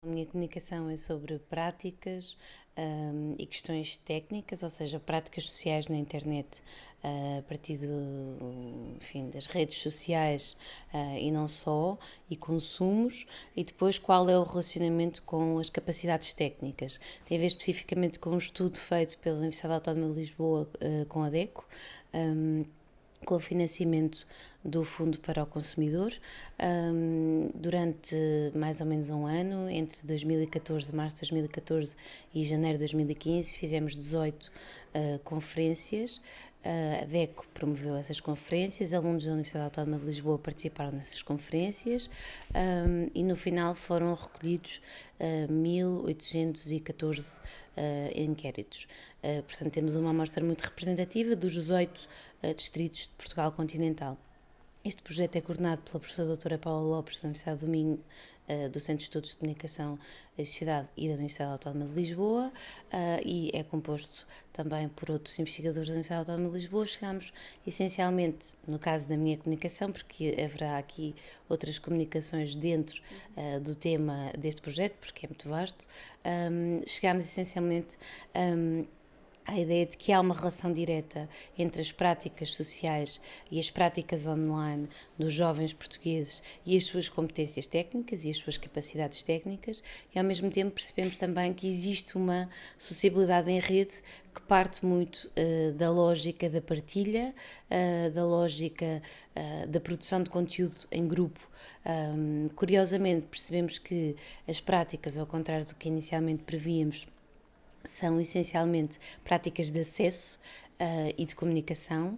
A minha comunicação é sobre práticas e questões técnicas, ou seja, práticas sociais na internet, a partir enfim, das redes sociais e não só, e consumos, e depois qual é o relacionamento com as capacidades técnicas. Tem a ver especificamente com um estudo feito pela Universidade Autónoma de Lisboa com a DECO, com o financiamento do Fundo para o Consumidor, durante mais ou menos um ano, entre 2014, março de 2014 e janeiro de 2015, fizemos 18 conferências. A DECO promoveu essas conferências, alunos da Universidade Autónoma de Lisboa participaram nessas conferências e no final foram recolhidos 1814 inquéritos. Portanto, temos uma amostra muito representativa dos 18 distritos de Portugal continental. Este projeto é coordenado pela professora doutora Paula Lopes, da Universidade do Minho, do Centro de Estudos de Comunicação e Sociedade e da Universidade Autónoma de Lisboa, e é composto também por outros investigadores da Universidade Autónoma de Lisboa. Chegámos essencialmente, no caso da minha comunicação, porque haverá aqui outras comunicações dentro do tema deste projeto, porque é muito vasto, chegámos essencialmente a ideia de que há uma relação direta entre as práticas sociais e as práticas online dos jovens portugueses e as suas competências técnicas e as suas capacidades técnicas, e ao mesmo tempo percebemos também que existe uma sociabilidade em rede que parte muito da lógica da partilha, da lógica da produção de conteúdo em grupo. Curiosamente, percebemos que as práticas, ao contrário do que inicialmente prevíamos, são essencialmente práticas de acesso e de comunicação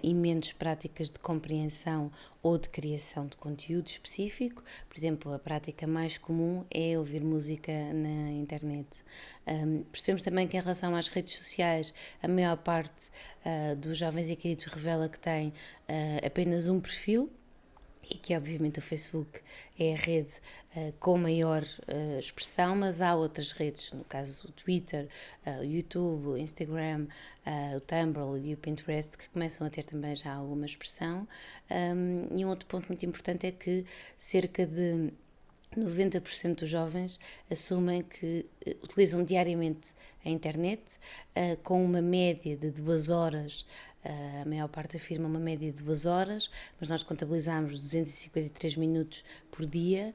e menos práticas de compreensão ou de criação de conteúdo específico. Por exemplo, a prática mais comum é ouvir música na internet. Percebemos também que, em relação às redes sociais, a maior parte dos jovens inquiridos revela que tem apenas um perfil, e que obviamente o Facebook é a rede com maior expressão, mas há outras redes, no caso o Twitter, o YouTube, o Instagram, o Tumblr e o Pinterest, que começam a ter também já alguma expressão. E um outro ponto muito importante é que cerca de 90% dos jovens assumem que utilizam diariamente a internet, com uma média de 2 horas. A maior parte afirma uma média de 2 horas, mas nós contabilizamos 253 minutos por dia.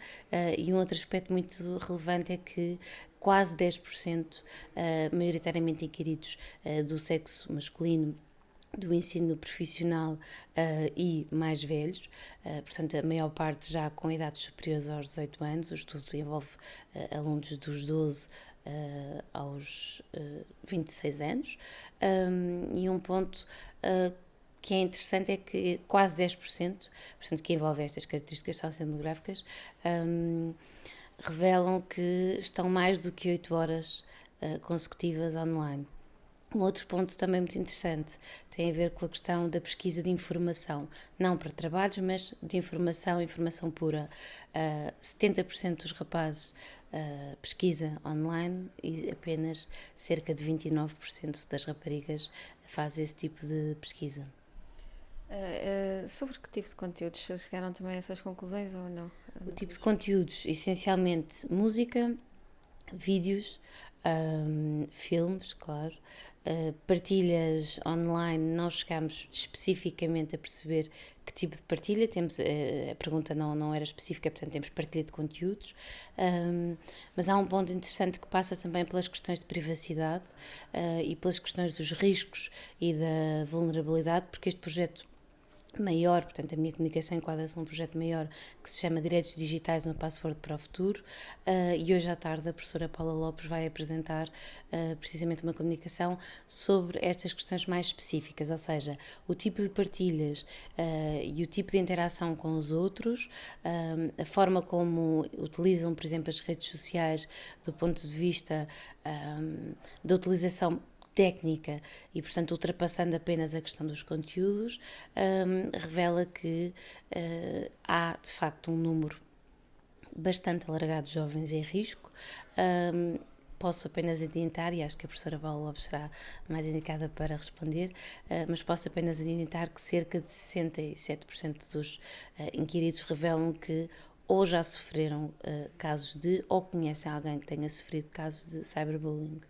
E um outro aspecto muito relevante é que quase 10%, maioritariamente inquiridos do sexo masculino, do ensino profissional e mais velhos, portanto a maior parte já com idades superiores aos 18 anos. O estudo envolve alunos dos 12 aos 26 anos, e um ponto que é interessante é que quase 10%, portanto, que envolve estas características sociodemográficas, revelam que estão mais do que 8 horas consecutivas online. Um outro ponto também muito interessante tem a ver com a questão da pesquisa de informação, não para trabalhos, mas de informação pura. 70% dos rapazes pesquisa online e apenas cerca de 29% das raparigas faz esse tipo de pesquisa. Sobre que tipo de conteúdos? Chegaram também a essas conclusões ou não? O tipo de conteúdos, essencialmente música, vídeos, filmes, claro, partilhas online. Não chegamos especificamente a perceber que tipo de partilha. Temos, a pergunta não era específica, portanto temos partilha de conteúdos, mas há um ponto interessante que passa também pelas questões de privacidade e pelas questões dos riscos e da vulnerabilidade, porque este projeto maior, portanto a minha comunicação enquadra-se num projeto maior que se chama Direitos Digitais, uma Password para o Futuro, e hoje à tarde a professora Paula Lopes vai apresentar precisamente uma comunicação sobre estas questões mais específicas, ou seja, o tipo de partilhas e o tipo de interação com os outros, a forma como utilizam, por exemplo, as redes sociais do ponto de vista da utilização técnica e, portanto, ultrapassando apenas a questão dos conteúdos, revela que há, de facto, um número bastante alargado de jovens em risco. Posso apenas adiantar, e acho que a professora Paula Lopes será mais indicada para responder, mas posso apenas adiantar que cerca de 67% dos inquiridos revelam que ou já sofreram casos de, ou conhecem alguém que tenha sofrido casos de cyberbullying?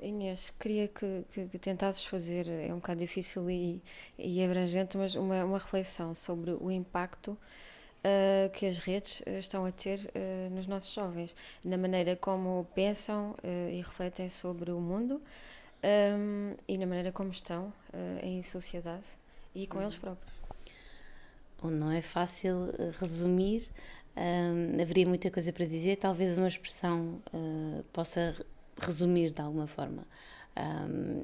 Inês, queria que tentasses fazer, é um bocado difícil e abrangente, mas uma reflexão sobre o impacto que as redes estão a ter nos nossos jovens, na maneira como pensam e refletem sobre o mundo e na maneira como estão em sociedade e com eles próprios. Não é fácil resumir, haveria muita coisa para dizer, talvez uma expressão possa resumir de alguma forma.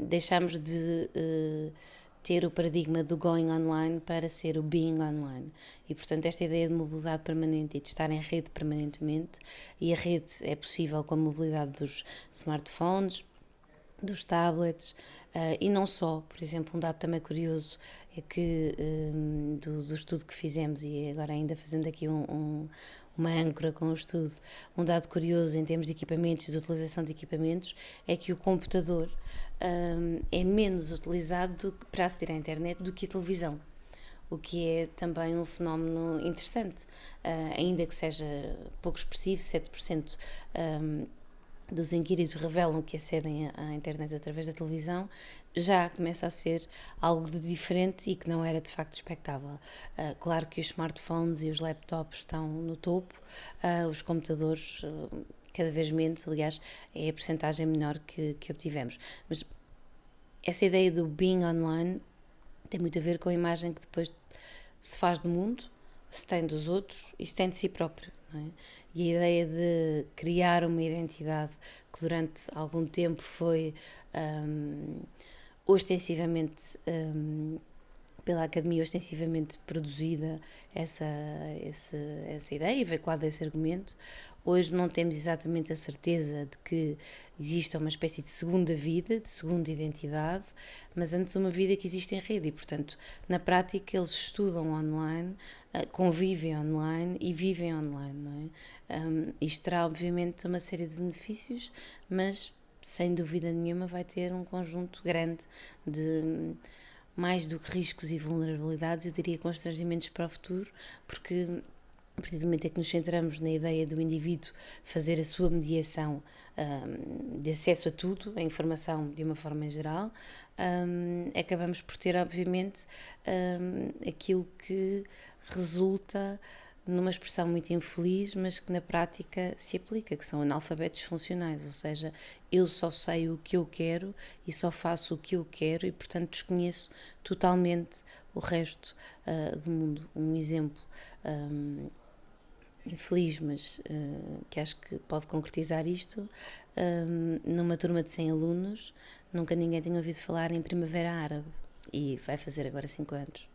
Deixamos de ter o paradigma do going online para ser o being online. E, portanto, esta ideia de mobilidade permanente e de estar em rede permanentemente, e a rede é possível com a mobilidade dos smartphones, dos tablets, e não só. Por exemplo, um dado também curioso é que do estudo que fizemos, e agora ainda fazendo aqui uma âncora com o estudo, um dado curioso em termos de equipamentos, de utilização de equipamentos, é que o computador é menos utilizado para aceder à internet do que a televisão, o que é também um fenómeno interessante, ainda que seja pouco expressivo, 7% dos inquiridos revelam que acedem à internet através da televisão, já começa a ser algo de diferente e que não era de facto expectável. Claro que os smartphones e os laptops estão no topo, os computadores cada vez menos, aliás, é a percentagem menor que obtivemos. Mas essa ideia do being online tem muito a ver com a imagem que depois se faz do mundo, se tem dos outros e se tem de si próprio, não é? E a ideia de criar uma identidade que durante algum tempo foi ostensivamente pela academia, ostensivamente produzida essa ideia e veiculado esse argumento. Hoje não temos exatamente a certeza de que exista uma espécie de segunda vida, de segunda identidade, mas antes uma vida que existe em rede e, portanto, na prática eles estudam online, convivem online e vivem online, não é? Isto terá obviamente uma série de benefícios, mas sem dúvida nenhuma vai ter um conjunto grande de mais do que riscos e vulnerabilidades, eu diria constrangimentos para o futuro, porque a partir do momento em que nos centramos na ideia do indivíduo fazer a sua mediação de acesso a tudo, a informação de uma forma em geral, acabamos por ter, obviamente, aquilo que resulta numa expressão muito infeliz, mas que na prática se aplica, que são analfabetos funcionais, ou seja, eu só sei o que eu quero e só faço o que eu quero e, portanto, desconheço totalmente o resto do mundo. Um exemplo infeliz, mas que acho que pode concretizar isto, numa turma de 100 alunos, nunca ninguém tinha ouvido falar em Primavera Árabe e vai fazer agora 5 anos.